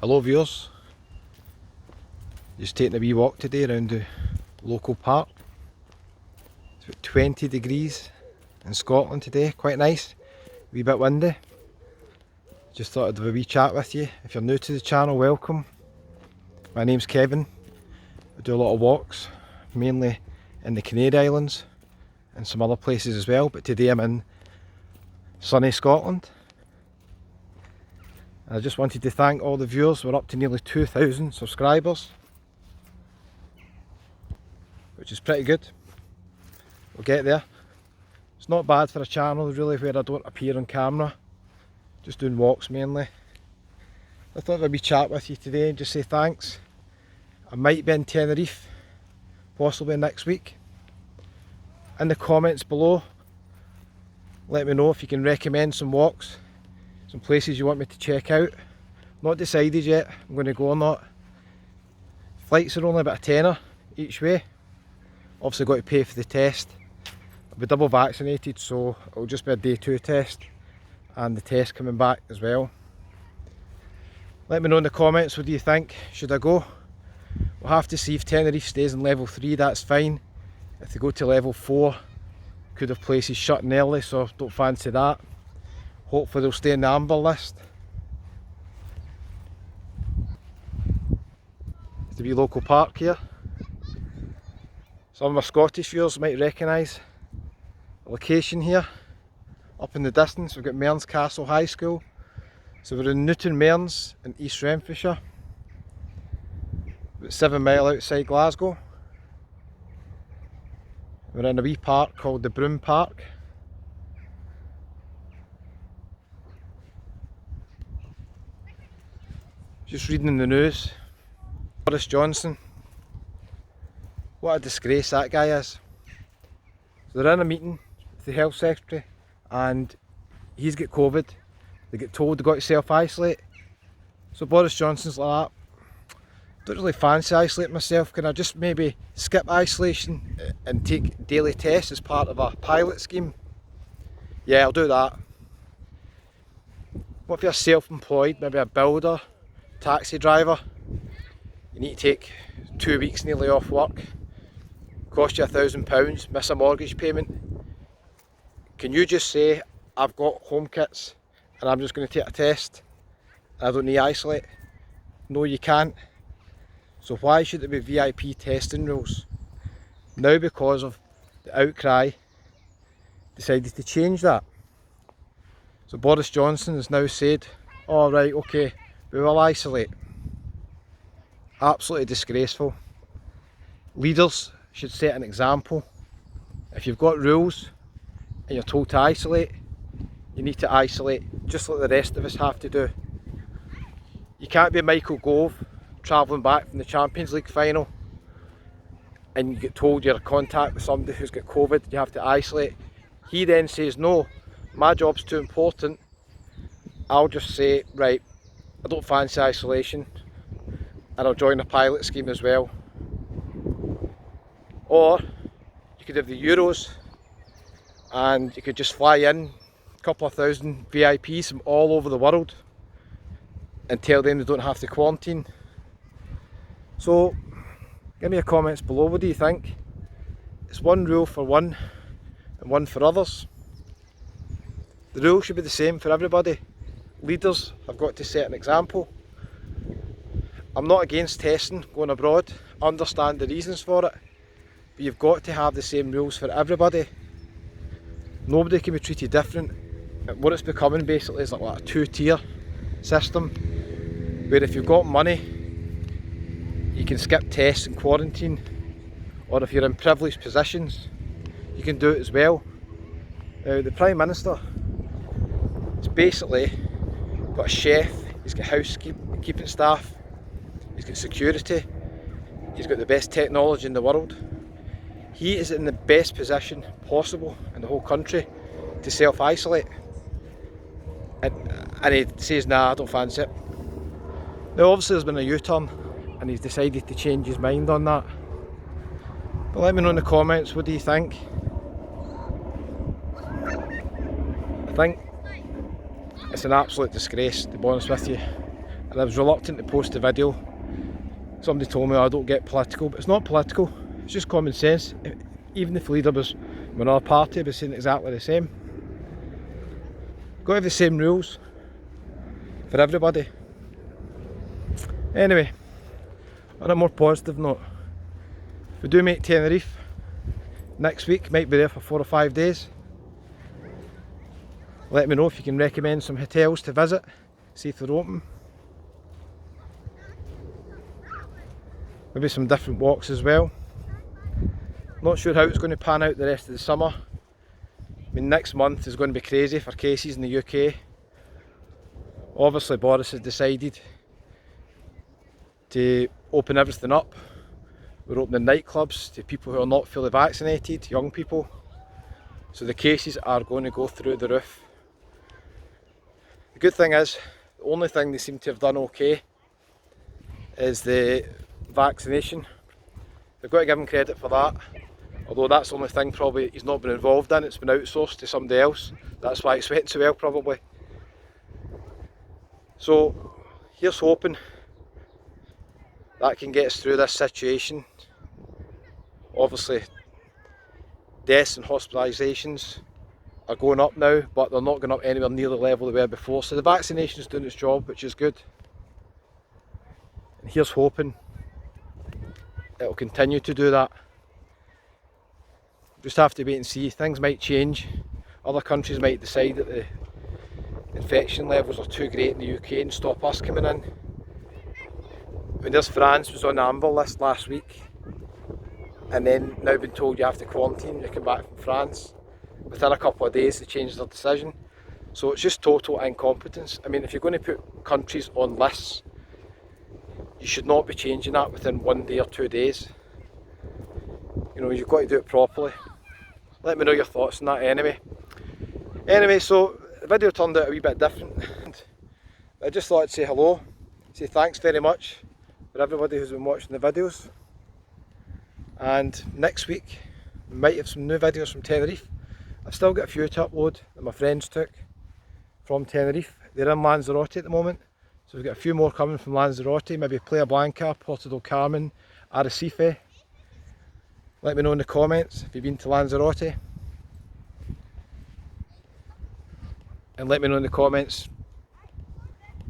Hello viewers, just taking a wee walk today around the local park. It's about 20 degrees in Scotland today, quite nice, a wee bit windy. Just thought I'd have a wee chat with you. If you're new to the channel, welcome. My name's Kevin. I do a lot of walks, mainly in the Canary Islands and some other places as well, but today I'm in sunny Scotland. I just wanted to thank all the viewers. We're up to nearly 2,000 subscribers, which is pretty good. We'll get there. It's not bad for a channel really where I don't appear on camera, just doing walks mainly. I thought I'd be chat with you today and just say thanks. I might be in Tenerife, possibly next week. In the comments below, let me know if you can recommend some walks, some places you want me to check out. Not decided yet I'm going to go or not. Flights are only about a tenner each way. Obviously got to pay for the test. I'll be double vaccinated, so it'll just be a day 2 test and the test coming back as well. Let me know in the comments, what do you think? Should I go? We'll have to see. If Tenerife stays in level 3, that's fine. If they go to level 4, could have places shutting early, so don't fancy that. Hopefully they'll stay in the amber list. It's the wee local park here. Some of my Scottish viewers might recognise the location here. Up in the distance we've got Mearns Castle High School. So we're in Newton Mearns in East Renfrewshire. About 7 miles outside Glasgow. We're in a wee park called the Broom Park. Just reading in the news, Boris Johnson, what a disgrace that guy is. So they're in a meeting with the health secretary and he's got COVID. They get told they've got to self-isolate. So Boris Johnson's like that. Don't really fancy isolating myself, can I just maybe skip isolation and take daily tests as part of a pilot scheme? Yeah, I'll do that. What if you're self-employed, maybe a builder, taxi driver? You need to take 2 weeks nearly off work, cost you £1,000, miss a mortgage payment. Can you just say, I've got home kits and I'm just going to take a test and I don't need to isolate? No, you can't. So why should there be VIP testing rules? Now, because of the outcry, decided to change that. So Boris Johnson has now said, all right, okay, we will isolate. Absolutely disgraceful. Leaders should set an example. If you've got rules and you're told to isolate, you need to isolate just like the rest of us have to do. You can't be Michael Gove travelling back from the Champions League final and you get told you're in contact with somebody who's got COVID, you have to isolate. He then says, no, my job's too important. I'll just say, right, I don't fancy isolation and I'll join a pilot scheme as well. Or you could have the Euros and you could just fly in a couple of thousand VIPs from all over the world and tell them they don't have to quarantine. So give me your comments below, what do you think? It's one rule for one and one for others. The rule should be the same for everybody. Leaders have got to set an example. I'm not against testing, going abroad, I understand the reasons for it, but you've got to have the same rules for everybody. Nobody can be treated different. And what it's becoming basically is like a 2-tier system, where if you've got money, you can skip tests and quarantine, or if you're in privileged positions, you can do it as well. Now the Prime Minister, it's basically got a chef, he's got housekeeping staff, he's got security, he's got the best technology in the world. He is in the best position possible in the whole country to self-isolate. And he says, nah, I don't fancy it. Now obviously there's been a U-turn and he's decided to change his mind on that. But let me know in the comments, what do you think? I think it's an absolute disgrace, to be honest with you. and I was reluctant to post the video. Somebody told me I don't get political, but it's not political, it's just common sense. Even if the leader was from another party, was saying exactly the same. Got to have the same rules for everybody. Anyway, on a more positive note, if we do make Tenerife next week, might be there for 4 or 5 days. Let me know if you can recommend some hotels to visit, see if they're open. Maybe some different walks as well. Not sure how it's going to pan out the rest of the summer. I mean, next month is going to be crazy for cases in the UK. Obviously Boris has decided to open everything up. We're opening nightclubs to people who are not fully vaccinated, young people. So the cases are going to go through the roof. The good thing is, the only thing they seem to have done okay is the vaccination. They've got to give him credit for that. Although that's the only thing probably he's not been involved in, it's been outsourced to somebody else. That's why it's went so well probably. So here's hoping that can get us through this situation. Obviously deaths and hospitalisations are going up now, but they're not going up anywhere near the level they were before. So the vaccination is doing its job, which is good. And here's hoping it'll continue to do that. Just have to wait and see. Things might change. Other countries might decide that the infection levels are too great in the UK and stop us coming in. I mean, there's France was on the amber list last week, and then now been told you have to quarantine when you come back from France. Within a couple of days they changed their decision. So it's just total incompetence. I mean, if you're going to put countries on lists, you should not be changing that within 1 day or 2 days. You know, you've got to do it properly. Let me know your thoughts on that anyway. So the video turned out a wee bit different. I just thought I'd say hello, say thanks very much for everybody who's been watching the videos. And next week we might have some new videos from Tenerife. I've still got a few to upload that my friends took from Tenerife. They're in Lanzarote at the moment, so we've got a few more coming from Lanzarote, maybe Playa Blanca, Porto del Carmen, Arrecife. Let me know in the comments if you've been to Lanzarote. And let me know in the comments,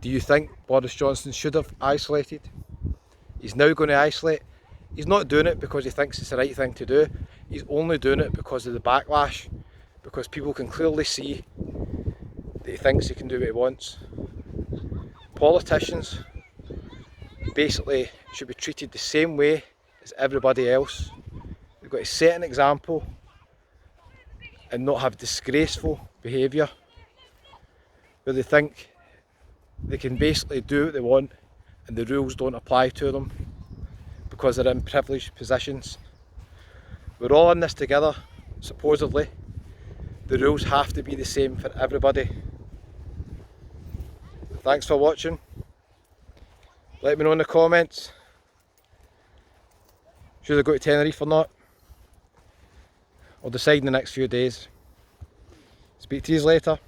do you think Boris Johnson should have isolated? He's now going to isolate. He's not doing it because he thinks it's the right thing to do. He's only doing it because of the backlash. Because people can clearly see that he thinks he can do what he wants. Politicians basically should be treated the same way as everybody else. They've got to set an example and not have disgraceful behaviour where they think they can basically do what they want and the rules don't apply to them because they're in privileged positions. We're all in this together, supposedly. The rules have to be the same for everybody. Thanks for watching. Let me know in the comments, should I go to Tenerife or not? I'll decide in the next few days. Speak to you later.